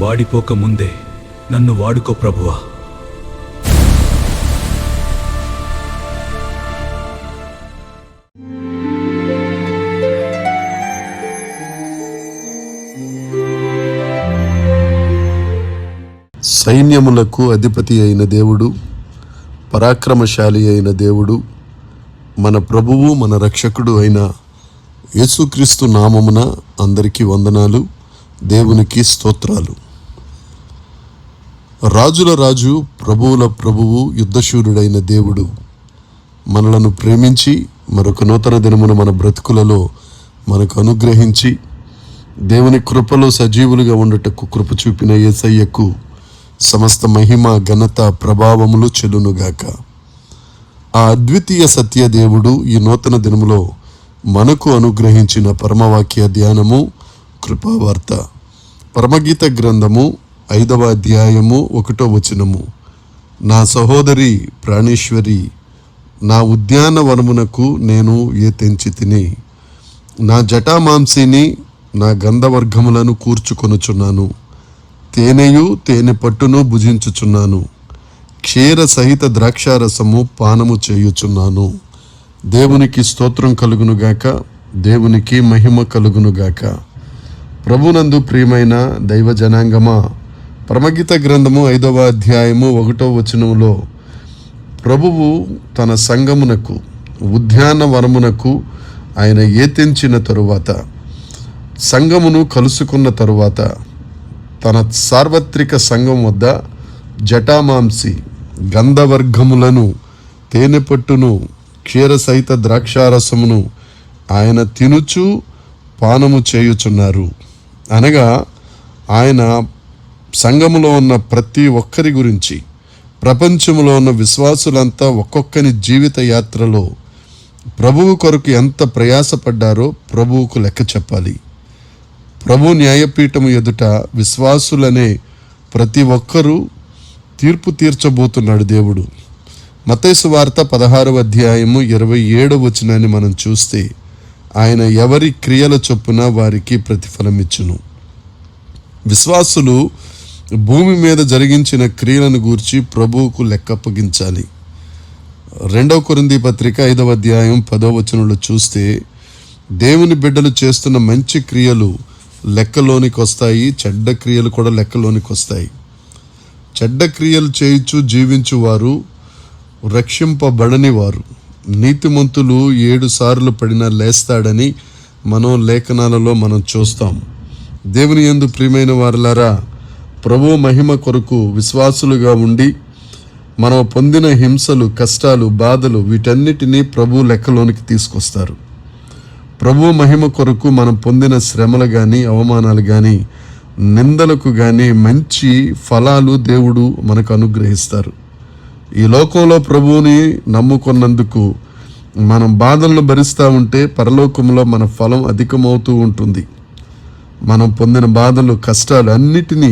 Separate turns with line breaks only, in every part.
వాడిపోక ముందే నన్ను వాడుకో ప్రభువా.
సైన్యములకు అధిపతి అయిన దేవుడు, పరాక్రమశాలి అయిన దేవుడు, మన ప్రభువు మన రక్షకుడు అయిన యేసుక్రీస్తు నామమున అందరికీ వందనాలు. దేవునికి స్తోత్రాలు. రాజుల రాజు, ప్రభువుల ప్రభువు, యుద్ధశూరుడైన దేవుడు మనలను ప్రేమించి మరొక నూతన దినమున మన బ్రతుకులలో మనకు అనుగ్రహించి దేవుని కృపలో సజీవులుగా ఉండటకు కృప చూపిన యేసయ్యకు సమస్త మహిమ, ఘనత, ప్రభావములు చెల్లునుగాక. ఆ అద్వితీయ సత్య దేవుడు ఈ నూతన దినములో మనకు అనుగ్రహించిన పరమవాక్య ధ్యానము, కృపావార్త. పరమగీత గ్రంథము 5వ అధ్యాయము 1వ వచనము. నా సహోదరి ప్రాణేశ్వరి, నా ఉద్యానవనమునకు నేను తెంచి తిని, నా జటామాంసిని, నా గంధవర్గములను కూర్చుకొనుచున్నాను. తేనెయు తేనె పట్టును భుజించుచున్నాను. క్షీర సహిత ద్రాక్షారసము పానము చేయుచున్నాను. దేవునికి స్తోత్రం కలుగునుగాక. దేవునికి మహిమ కలుగునుగాక. ప్రభునందు ప్రియమైన దైవ జనాంగమా, పరమగీత గ్రంథము 5వ అధ్యాయము 1వ వచనములో ప్రభువు తన సంఘమునకు, ఉద్యానవనమునకు ఆయన ఏతించిన తరువాత, సంఘమును కలుసుకున్న తరువాత తన సార్వత్రిక సంఘం వద్ద జటామాంసి, గంధవర్గములను, తేనె పట్టును, క్షీర సహిత ద్రాక్షారసమును ఆయన తినుచు పానము చేయుచున్నారు. అనగా ఆయన సంఘములో ఉన్న ప్రతి ఒక్కరి గురించి, ప్రపంచంలో ఉన్న విశ్వాసులంతా ఒక్కొక్కని జీవిత యాత్రలో ప్రభువు కొరకు ఎంత ప్రయాసపడ్డారో ప్రభువుకు లెక్క చెప్పాలి. ప్రభు న్యాయపీఠము ఎదుట విశ్వాసులనే ప్రతి ఒక్కరూ తీర్పు తీర్చబోతున్నాడు దేవుడు. మత్తయి సువార్త 16వ అధ్యాయము 27వ వచనాన్ని మనం చూస్తే, ఆయన ఎవరి క్రియల చొప్పున వారికి ప్రతిఫలమిచ్చును. విశ్వాసులు భూమి మీద జరిగించిన క్రియలను గూర్చి ప్రభువుకు లెక్కప్పగించాలి. 2వ కొరింథీ పత్రిక 5వ అధ్యాయం 10వ వచనంలో చూస్తే, దేవుని బిడ్డలు చేస్తున్న మంచి క్రియలు లెక్కలోనికి వస్తాయి, చెడ్డ క్రియలు కూడా లెక్కలోనికి వస్తాయి. చెడ్డ క్రియలు చేయించు జీవించు వారు రక్షింపబడని వారు. నీతిమంతులు 7 సార్లు పడినా లేస్తాడని మనం లేఖనాలలో మనం చూస్తాం. దేవుని యందు ప్రియమైన వారలారా, ప్రభు మహిమ కొరకు విశ్వాసులుగా ఉండి మనం పొందిన హింసలు, కష్టాలు, బాధలు వీటన్నిటినీ ప్రభు లెక్కలోనికి తీసుకొస్తారు. ప్రభు మహిమ కొరకు మనం పొందిన శ్రమలు కానీ, అవమానాలు కానీ, నిందలకు కానీ మంచి ఫలాలు దేవుడు మనకు అనుగ్రహిస్తారు. ఈ లోకంలో ప్రభువుని నమ్ముకున్నందుకు మనం బాధలను భరిస్తూ ఉంటే పరలోకంలో మన ఫలం అధికమవుతూ ఉంటుంది. మనం పొందిన బాధలు, కష్టాలు అన్నిటినీ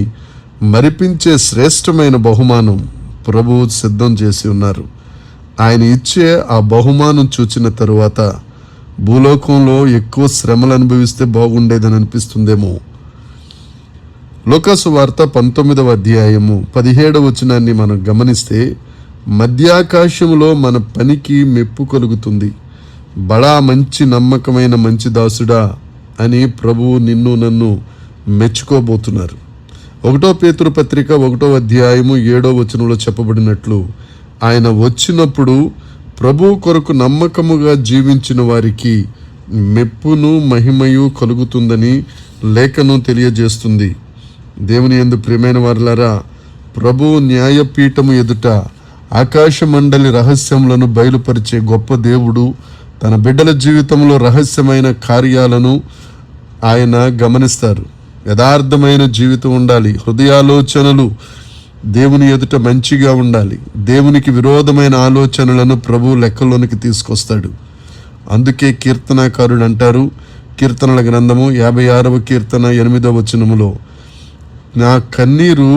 మరిపించే శ్రేష్టమైన బహుమానం ప్రభువు సిద్ధం చేసి ఉన్నారు. ఆయన ఇచ్చే ఆ బహుమానం చూచిన తరువాత భూలోకంలో ఎక్కువ శ్రమలు అనుభవిస్తే బాగుండేదని అనిపిస్తుందేమో. లూకాసు వార్త 19వ అధ్యాయము 17వ వచనాన్ని మనం గమనిస్తే, మధ్యాకాశములో మన పనికి మెప్పు కలుగుతుంది. బడా మంచి నమ్మకమైన మంచి దాసుడా అని ప్రభువు నిన్ను నన్ను మెచ్చుకోబోతున్నారు. 1వ పేతురు పత్రిక 1వ అధ్యాయము 7వ వచనంలో చెప్పబడినట్లు, ఆయన వచ్చినప్పుడు ప్రభు కొరకు నమ్మకముగా జీవించిన వారికి మెప్పును మహిమయు కలుగుతుందని లేఖనం తెలియజేస్తుంది. దేవుని యందు ప్రియమైన వారలారా, ప్రభు న్యాయపీఠము ఎదుట ఆకాశ మండలి రహస్యములను బయలుపరిచే గొప్ప దేవుడు తన బిడ్డల జీవితంలో రహస్యమైన కార్యాలను ఆయన గమనిస్తారు. యథార్థమైన జీవితం ఉండాలి. హృదయాలోచనలు దేవుని ఎదుట మంచిగా ఉండాలి. దేవునికి విరోధమైన ఆలోచనలను ప్రభు లెక్కలోనికి తీసుకొస్తాడు. అందుకే కీర్తనాకారుడు అంటారు, కీర్తనల గ్రంథము 56వ కీర్తన 8వ వచనములో, నా కన్నీరు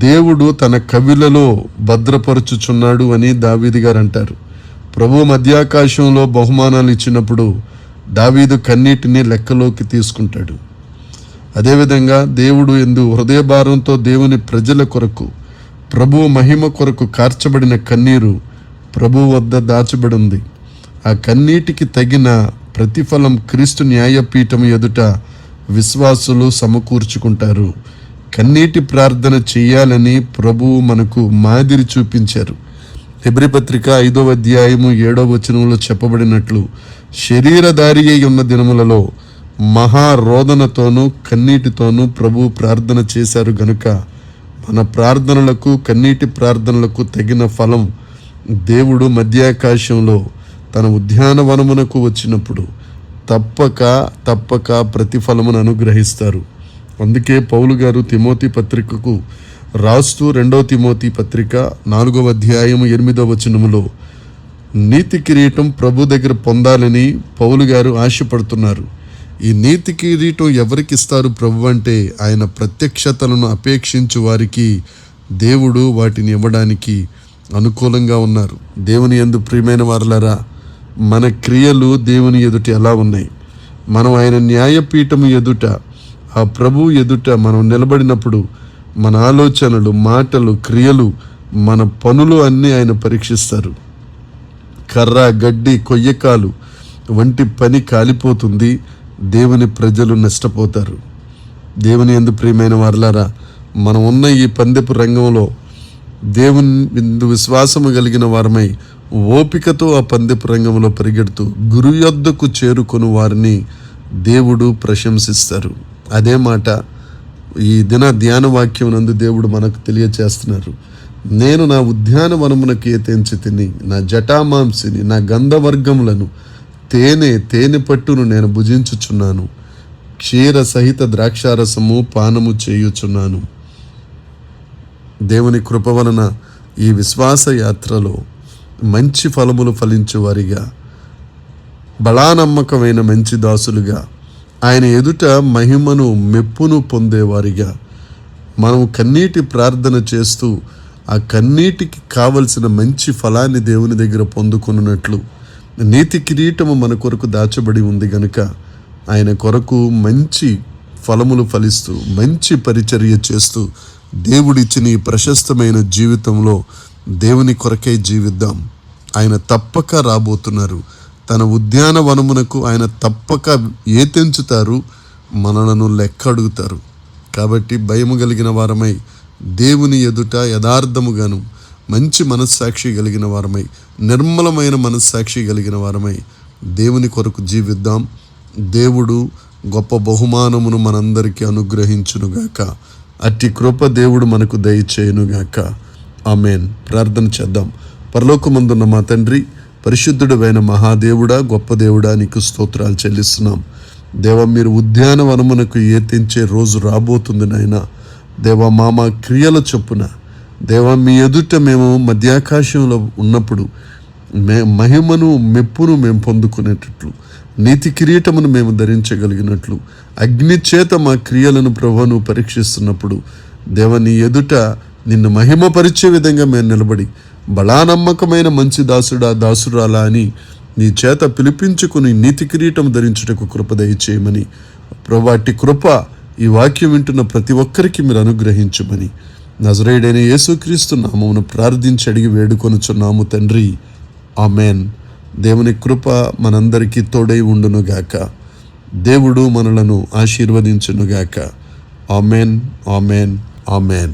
దేవుడు తన కవిలలో భద్రపరుచుచున్నాడు అని దావీదు గారు అంటారు. ప్రభు మధ్యాకాశంలో బహుమానాలు ఇచ్చినప్పుడు దావీదు కన్నీటిని లెక్కలోకి తీసుకుంటాడు. అదేవిధంగా దేవుడు యందు హృదయభారంతో దేవుని ప్రజల కొరకు, ప్రభువు మహిమ కొరకు కార్చబడిన కన్నీరు ప్రభువు వద్ద దాచబడి ఉంది. ఆ కన్నీటికి తగిన ప్రతిఫలం క్రీస్తు న్యాయపీఠం ఎదుట విశ్వాసులు సమకూర్చుకుంటారు. కన్నీటి ప్రార్థన చెయ్యాలని ప్రభువు మనకు మాదిరి చూపించారు. హెబ్రీ పత్రిక 5వ అధ్యాయము 7వ వచనంలో చెప్పబడినట్లు, శరీరధారి అయి ఉన్న దినములలో మహారోదనతోనూ కన్నీటితోనూ ప్రభువు ప్రార్థన చేశారు గనుక మన ప్రార్థనలకు, కన్నీటి ప్రార్థనలకు తగిన ఫలం దేవుడు మధ్యాకాశంలో తన ఉద్యానవనమునకు వచ్చినప్పుడు తప్పక ప్రతిఫలమును అనుగ్రహిస్తారు. అందుకే పౌలు గారు తిమోతి పత్రికకు రాస్తూ 2వ తిమోతి పత్రిక 4వ అధ్యాయము 8వ వచనములో నీతి కిరీటం ప్రభు దగ్గర పొందాలని పౌలు గారు ఆశపడుతున్నారు. ఈ నీతి కిరీటం ఎవరికి ఇస్తారు ప్రభు అంటే, ఆయన ప్రత్యక్షతలను అపేక్షించు వారికి దేవుడు వాటిని ఇవ్వడానికి అనుకూలంగా ఉన్నారు. దేవుని యందు ప్రియమైన వారలారా, మన క్రియలు దేవుని ఎదుట ఎలా ఉన్నాయి? మనం ఆయన న్యాయపీఠము ఎదుట, ఆ ప్రభువు ఎదుట మనం నిలబడినప్పుడు మన ఆలోచనలు, మాటలు, క్రియలు, మన పనులు అన్నీ ఆయన పరీక్షిస్తారు. కర్ర, గడ్డి, కొయ్యకాలు వంటి పని కాలిపోతుంది. దేవుని ప్రజలు నష్టపోతారు. దేవుని యందు ప్రియమైన వారలారా, మనం ఉన్న ఈ పందెపు రంగంలో దేవుని యందు విశ్వాసము కలిగిన వారమై ఓపికతో ఆ పందెపు రంగంలో పరిగెడుతూ గురు యొద్దకు చేరుకొని వారిని దేవుడు ప్రశంసిస్తారు. అదే మాట ఈ దిన ధ్యాన వాక్యం నందు దేవుడు మనకు తెలియచేస్తున్నారు. నేను నా ఉద్యానవనమునకు ఏతెంచి తిని, నా జటామాంసిని, నా గంధవర్గములను, తేనె పట్టును నేను భుజించుచున్నాను. క్షీర సహిత ద్రాక్షారసము పానము చేయుచున్నాను. దేవుని కృప వలన ఈ విశ్వాస యాత్రలో మంచి ఫలములు ఫలించే వారిగా, బలానమ్మకమైన మంచి దాసులుగా, ఆయన ఎదుట మహిమను, మెప్పును పొందేవారిగా మనం కన్నీటి ప్రార్థన చేస్తూ ఆ కన్నీటికి కావలసిన మంచి ఫలాన్ని దేవుని దగ్గర పొందుకున్నట్లు నీతి కిరీటము మన కొరకు దాచబడి ఉంది గనుక ఆయన కొరకు మంచి ఫలములు ఫలిస్తూ, మంచి పరిచర్య చేస్తూ దేవుడిచ్చిన ఈ ప్రశస్తమైన జీవితంలో దేవుని కొరకై జీవిద్దాం. ఆయన తప్పక రాబోతున్నారు. తన ఉద్యానవనమునకు ఆయన తప్పక ఏతెంచుతారు, మనలను లెక్క అడుగుతారు. కాబట్టి భయము కలిగిన వారమై దేవుని ఎదుట యథార్థముగాను, మంచి మనస్సాక్షి కలిగిన వారమై, నిర్మలమైన మనస్సాక్షి కలిగిన వారమై దేవుని కొరకు జీవిద్దాం. దేవుడు గొప్ప బహుమానమును మనందరికీ అనుగ్రహించునుగాక. అట్టి కృప దేవుడు మనకు దయచేయునుగాక. ఆమేన్. ప్రార్థన చేద్దాం. పరలోకమందున్న మా తండ్రి, పరిశుద్ధుడైన మహాదేవుడా, గొప్ప దేవుడా, నీకు స్తోత్రాలు చెల్లిస్తున్నాం. దేవా, మీరు ఉద్యానవనమునకు ఏతించే రోజు రాబోతుంది నాయనా. దేవా, మా క్రియల చొప్పున దేవా మీ ఎదుట మేము మధ్యాకాశంలో ఉన్నప్పుడు మహిమను, మెప్పును మేము పొందుకునేటట్లు, నీతి కిరీటమును మేము ధరించగలిగినట్లు, అగ్ని చేత మా క్రియలను ప్రభువును పరీక్షిస్తున్నప్పుడు దేవ నీ ఎదుట నిన్ను మహిమపరిచే విధంగా మేము నిలబడి, బలానమ్మకమైన మంచి దాసుడా, దాసురాలా అని నీ చేత పిలిపించుకుని నీతి కిరీటం ధరించుటకు కృప దయచేయమని ప్రభువా, అట్టి కృప ఈ వాక్యం వింటున్న ప్రతి ఒక్కరికి మీరు అనుగ్రహించమని నజరేయుడైన యేసుక్రీస్తు నామమున ప్రార్థించి అడిగి వేడుకొనుచున్నాము తండ్రి. ఆమెన్. దేవుని కృప మనందరికీ తోడై ఉండునుగాక. దేవుడు మనలను ఆశీర్వదించునుగాక. Amen, amen, amen.